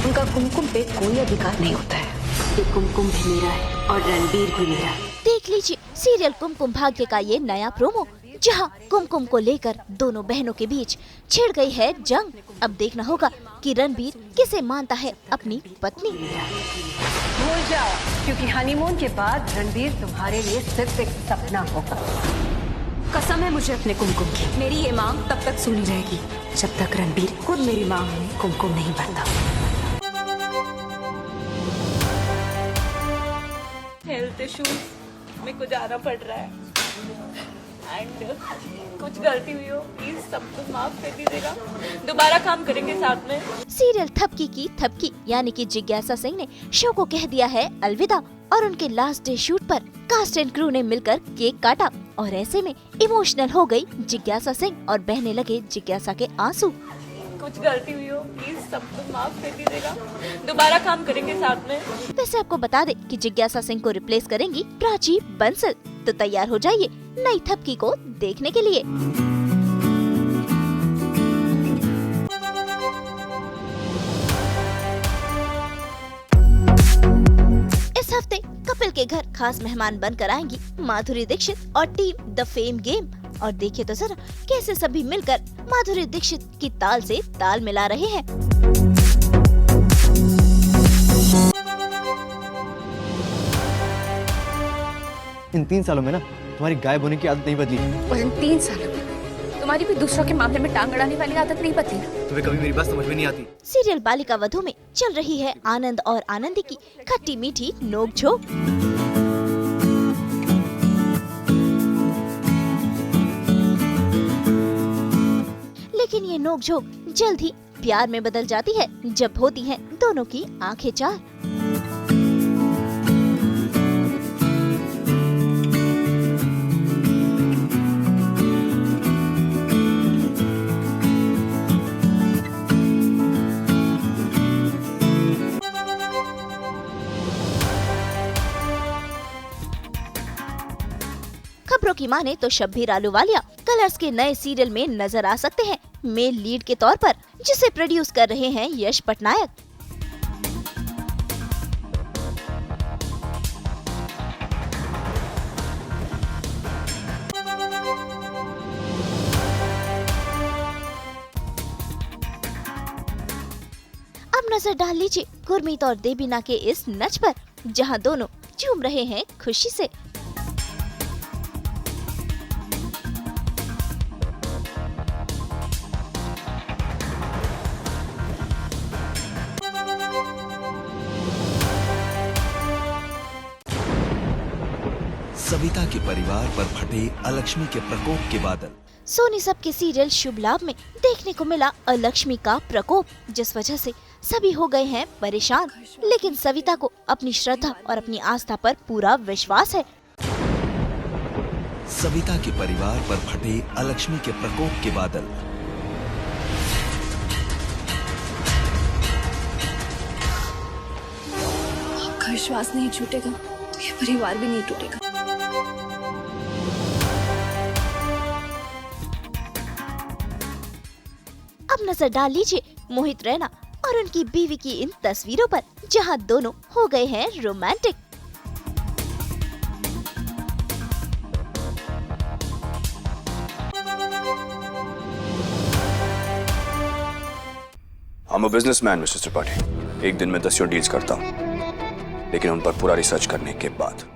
उनका कुमकुम पे कोई अधिकार नहीं होता है। ये कुमकुम भी मेरा है और रणबीर भी मेरा। देख लीजिए सीरियल कुमकुम भाग्य का ये नया प्रोमो, जहां कुमकुम को लेकर दोनों बहनों के बीच छिड़ गई है जंग। अब देखना होगा कि रणबीर किसे मानता है अपनी पत्नी। भूल जाओ, क्योंकि हनीमून के बाद रणबीर तुम्हारे लिए सिर्फ एक सपना होगा। कसम है मुझे अपने कुमकुम की। मेरी ये मांग तब तक सुनी रहेगी जब तक रणबीर खुद मेरी मांग में कुमकुम नहीं भरता। हेल्थ इश्यूज में कुछ जाना पड़ रहा है एंड कुछ गलती हुई हो प्लीज सब कुछ माफ कर दीजिएगा, दोबारा काम करेंगे साथ में। सीरियल थपकी की थपकी यानी कि जिज्ञासा सिंह ने शो को कह दिया है अलविदा और उनके लास्ट डे शूट पर कास्ट एंड क्रू ने मिलकर केक काटा और ऐसे में इमोशनल हो गई जिज्ञासा सिंह और बहने लगे जिज्ञासा के आंसू। कुछ गलती हुई हो प्लीज सब कुछ माफ कर दीजिएगा, दोबारा काम करेंगे साथ में। वैसे आपको बता दे कि जिज्ञासा सिंह को रिप्लेस करेंगी प्राची बंसल, तो तैयार हो जाइए नई थपकी को देखने के लिए। इस हफ्ते कपिल के घर खास मेहमान बनकर आएंगी माधुरी दीक्षित और टीम द फेम गेम। और देखिए तो जरा कैसे सभी मिलकर माधुरी दीक्षित की ताल से ताल मिला रहे हैं। इन 3 सालों में ना तुम्हारी गायब होने की आदत नहीं बदली। और इन 3 सालों में तुम्हारी भी दूसरों के मामले में टांग अड़ाने वाली आदत नहीं बदली। तुम्हें कभी मेरी बात समझ में नहीं आती। सीरियल बालिका वधू में चल रही है आनंद और आनंदी की खट्टी मीठी नोक-झोंक। लेकिन ये नोक-झोंक जल्द ही प्यार में बदल जाती है जब होती हैं दोनों की आंखें चार। खबरों की माने तो शब्बीर आहलूवालिया कलर्स के नए सीरियल में नजर आ सकते हैं मेल लीड के तौर पर, जिसे प्रोड्यूस कर रहे हैं यश पटनायक। अब नजर डाल लीजिए गुरमीत और देबीना के इस नच पर, जहां दोनों झूम रहे हैं खुशी से। सविता के परिवार पर फटे अलक्ष्मी के प्रकोप के बादल। सोनी सब के सीरियल शुभ लाभ में देखने को मिला अलक्ष्मी का प्रकोप, जिस वजह से सभी हो गए हैं परेशान। लेकिन सविता को अपनी श्रद्धा और अपनी आस्था पर पूरा विश्वास है। सविता के परिवार पर फटे अलक्ष्मी के प्रकोप के बादल। आपका विश्वास नहीं छूटेगा तो ये परिवार भी नहीं टूटेगा। अब नजर डाल लीजिए मोहित रैना और उनकी बीवी की इन तस्वीरों पर, जहां दोनों हो गए हैं romantic. I'm a businessman, Mr. Tripathi. एक दिन में 10 डील्स करता हूँ, लेकिन उन पर पूरा रिसर्च करने के बाद।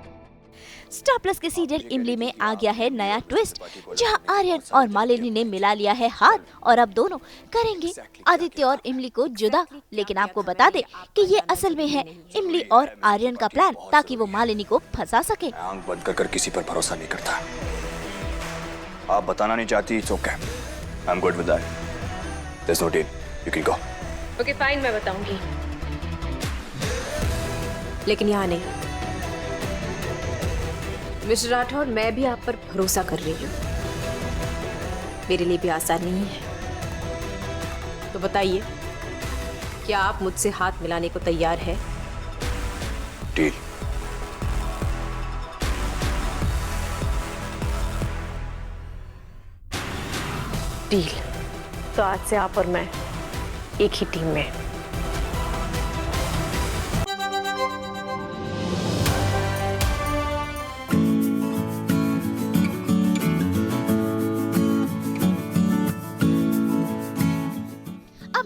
स्टार प्लस के सीरियल इमली में आ गया है नया ट्विस्ट, जहां आर्यन और मालिनी ने मिला लिया है हाथ और अब दोनों करेंगे आदित्य और इमली को जुदा। लेकिन आपको बता दे कि ये असल में है इमली और आर्यन का प्लान, ताकि वो मालिनी को फंसा सके। आंख बंद कर किसी पर भरोसा नहीं करता। आप बताना नहीं चाहती, it's okay. I'm good with that. There's no deal. You can go. Okay fine, मैं बताऊंगी, लेकिन यहाँ नहीं। मिस्टर राठौर, मैं भी आप पर भरोसा कर रही हूँ। मेरे लिए भी आसान नहीं है। तो बताइए, क्या आप मुझसे हाथ मिलाने को तैयार है? डील। डील। तो आज से आप और मैं एक ही टीम में।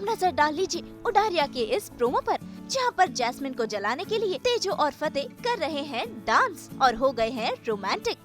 नजर डाल लीजिए उडारिया के इस प्रोमो पर, जहां पर जैस्मिन को जलाने के लिए तेजो और फतेह कर रहे हैं डांस और हो गए हैं रोमांटिक।